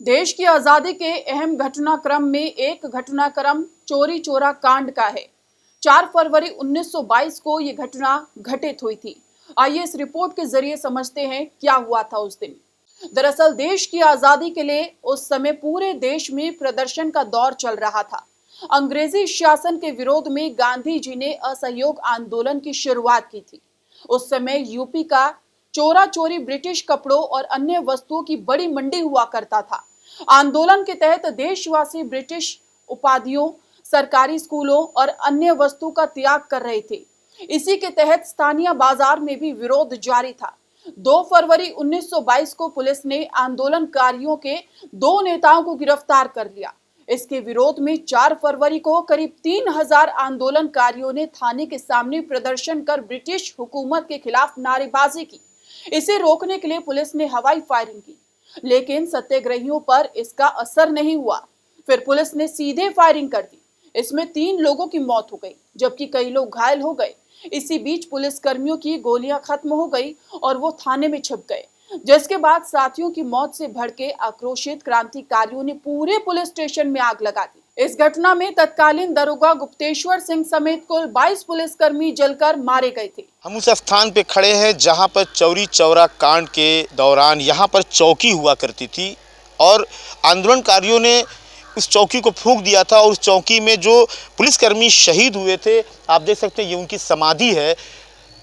देश की आजादी के अहम घटनाक्रम में एक घटनाक्रम चौरी चौरा कांड का है। 4 फरवरी 1922 को यह घटना घटित हुई थी। आइए इस रिपोर्ट के जरिए समझते हैं क्या हुआ था उस दिन। दरअसल देश की आजादी के लिए उस समय पूरे देश में प्रदर्शन का दौर चल रहा था। अंग्रेजी शासन के विरोध में गांधी जी ने असहयोग आंदोलन की शुरुआत की थी। उस समय यूपी का चोरा चोरी ब्रिटिश कपड़ों और अन्य वस्तुओं की बड़ी मंडी हुआ करता था। आंदोलन के तहत देशवासी ब्रिटिश उपाधियों, सरकारी स्कूलों और अन्य वस्तु का त्याग कर रहे थे। इसी के तहत स्थानीय बाजार में भी विरोध जारी था। 2 फरवरी 1922 को पुलिस ने आंदोलनकारियों के 2 नेताओं को गिरफ्तार कर लिया। इसके विरोध में 4 फरवरी को करीब 3000 आंदोलनकारियों ने थाने के सामने प्रदर्शन कर ब्रिटिश हुकूमत के खिलाफ नारेबाजी की। इसे रोकने के लिए पुलिस ने हवाई फायरिंग की, लेकिन सत्याग्रहियों पर इसका असर नहीं हुआ। फिर पुलिस ने सीधे फायरिंग कर दी। इसमें 3 लोगों की मौत हो गई, जबकि कई लोग घायल हो गए। इसी बीच पुलिसकर्मियों की गोलियां खत्म हो गई और वो थाने में छिप गए, जिसके बाद साथियों की मौत से भड़के आक्रोशित क्रांतिकारियों ने पूरे पुलिस स्टेशन में आग लगा दी। इस घटना में तत्कालीन दरोगा गुप्तेश्वर सिंह समेत कुल 22 पुलिसकर्मी जलकर मारे गए थे। हम उस स्थान पे खड़े हैं जहां पर चौरी चौरा कांड के दौरान यहां पर चौकी हुआ करती थी और आंदोलनकारियों ने उस चौकी को फूंक दिया था और उस चौकी में जो पुलिसकर्मी शहीद हुए थे, आप देख सकते हैं ये उनकी समाधि है।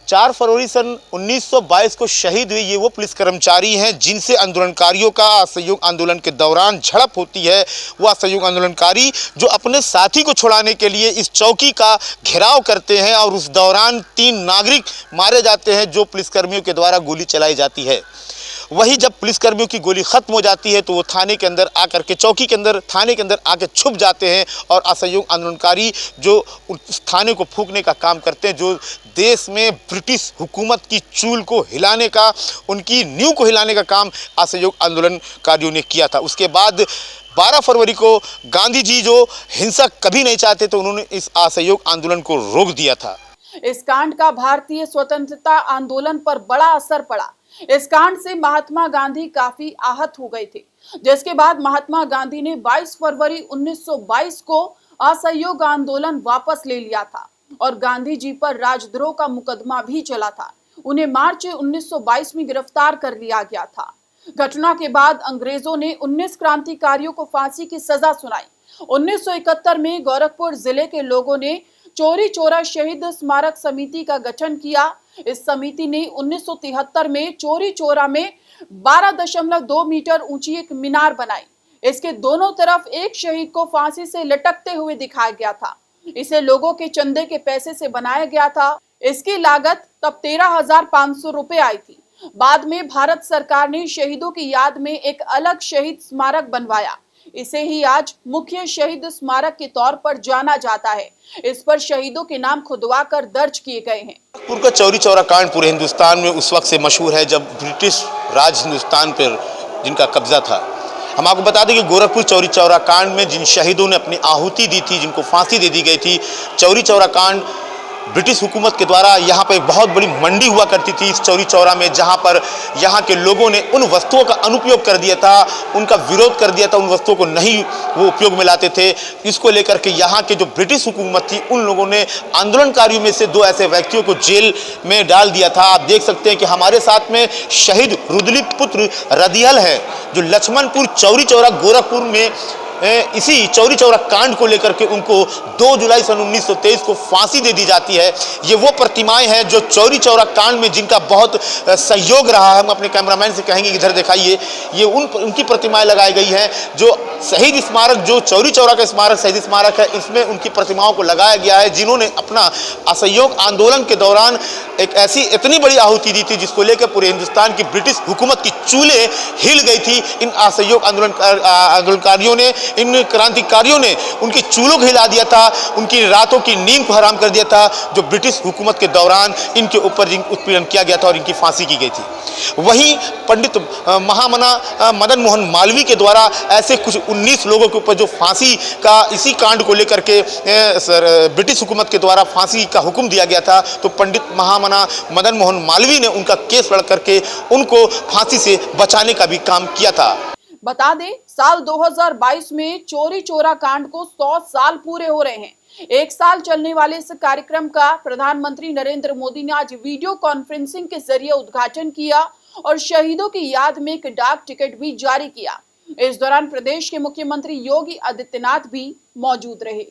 4 फरवरी सन 1922 को शहीद हुए ये वो पुलिस कर्मचारी हैं जिनसे आंदोलनकारियों का असहयोग आंदोलन के दौरान झड़प होती है। वो असहयोग आंदोलनकारी जो अपने साथी को छुड़ाने के लिए इस चौकी का घेराव करते हैं और उस दौरान 3 नागरिक मारे जाते हैं जो पुलिसकर्मियों के द्वारा गोली चलाई जाती है। वही जब पुलिसकर्मियों की गोली खत्म हो जाती है तो वो थाने के अंदर आकर के चौकी के अंदर थाने के अंदर आके छुप जाते हैं और असहयोग आंदोलनकारी जो उस थाने को फूंकने का काम करते हैं, जो देश में ब्रिटिश हुकूमत की चूल को हिलाने का, उनकी नींव को हिलाने का काम असहयोग आंदोलनकारियों ने किया था। उसके बाद 12 फरवरी को गांधी जी जो हिंसा कभी नहीं चाहते तो उन्होंने इस असहयोग आंदोलन को रोक दिया था। इस कांड का भारतीय स्वतंत्रता आंदोलन पर बड़ा असर पड़ा। इस कांड से महात्मा गांधी काफी आहत हो गए थे, जिसके बाद महात्मा गांधी ने 22 फरवरी 1922 को असहयोग आंदोलन वापस ले लिया था और गांधी जी पर राजद्रोह का मुकदमा भी चला था। उन्हें मार्च 1922 में गिरफ्तार कर लिया गया था। घटना के बाद अंग्रेजों ने 19 क्रांतिकारियों को फांसी की सजा सुनाई। 1971 में गोरखपुर जिले के लोगों ने चौरी चौरा शहीद स्मारक समिति का गठन किया। इस समिति ने 1973 में चौरी चौरा में 12.2 मीटर ऊंची एक मीनार बनाई। इसके दोनों तरफ एक शहीद को फांसी से लटकते हुए दिखाया गया था। इसे लोगों के चंदे के पैसे से बनाया गया था। इसकी लागत तब 13,500 रुपए आई थी। बाद में भारत सरकार ने शहीदों की याद में एक अलग शहीद स्मारक बनवाया। इसे ही आज मुख्य शहीद स्मारक के तौर पर जाना जाता है। इस पर शहीदों के नाम खुदवा कर दर्ज किए गए हैं। गोरखपुर का चौरी चौरा कांड पूरे हिंदुस्तान में उस वक्त से मशहूर है जब ब्रिटिश राज हिंदुस्तान पर जिनका कब्जा था। हम आपको बता दें कि गोरखपुर चौरी चौरा कांड में जिन शहीदों ने अपनी आहुति दी थी, जिनको फांसी दे दी गई थी, चौरी चौरा कांड ब्रिटिश हुकूमत के द्वारा यहाँ पर एक बहुत बड़ी मंडी हुआ करती थी इस चौरी चौरा में, जहाँ पर यहाँ के लोगों ने उन वस्तुओं का अनुपयोग कर दिया था, उनका विरोध कर दिया था, उन वस्तुओं को नहीं वो उपयोग में लाते थे। इसको लेकर के यहाँ के जो ब्रिटिश हुकूमत थी उन लोगों ने आंदोलनकारियों में से 2 ऐसे व्यक्तियों को जेल में डाल दिया था। आप देख सकते हैं कि हमारे साथ में शहीद रुदली पुत्र रदियल है जो लक्ष्मणपुर चौरी चौरा गोरखपुर में इसी चौरी चौरा कांड को लेकर के उनको 2 जुलाई सन 1923 को फांसी दे दी जाती है। ये वो प्रतिमाएं हैं जो चौरी चौरा कांड में जिनका बहुत सहयोग रहा है। हम अपने कैमरामैन से कहेंगे इधर दिखाइए, ये उनकी प्रतिमाएं लगाई गई हैं। जो शहीद स्मारक, जो चौरी चौरा का स्मारक शहीद स्मारक है, इसमें उनकी प्रतिमाओं को लगाया गया है जिन्होंने अपना असहयोग आंदोलन के दौरान एक ऐसी इतनी बड़ी आहुति दी थी जिसको लेकर पूरे हिंदुस्तान की ब्रिटिश हुकूमत की चूल्हे हिल गई थी। इन असहयोग आंदोलनकारियों ने, इन क्रांतिकारियों ने उनकी चूलों को हिला दिया था, उनकी रातों की नींद को हराम कर दिया था, जो ब्रिटिश हुकूमत के दौरान इनके ऊपर उत्पीड़न किया गया था और इनकी फांसी की गई थी। वहीं पंडित महामना मदन मोहन मालवीय के द्वारा ऐसे कुछ 19 लोगों के ऊपर जो फांसी का इसी कांड को लेकर के ब्रिटिश हुकूमत के द्वारा फांसी का हुक्म दिया गया था, तो पंडित महामना मदन मोहन मालवीय ने उनका केस लड़ करके उनको फांसी से बचाने का भी काम किया था। बता दें, साल 2022 में चोरी चोरा कांड को 100 साल पूरे हो रहे हैं। 1 साल चलने वाले इस कार्यक्रम का प्रधानमंत्री नरेंद्र मोदी ने आज वीडियो कॉन्फ्रेंसिंग के जरिए उद्घाटन किया और शहीदों की याद में एक डाक टिकट भी जारी किया। इस दौरान प्रदेश के मुख्यमंत्री योगी आदित्यनाथ भी मौजूद रहे।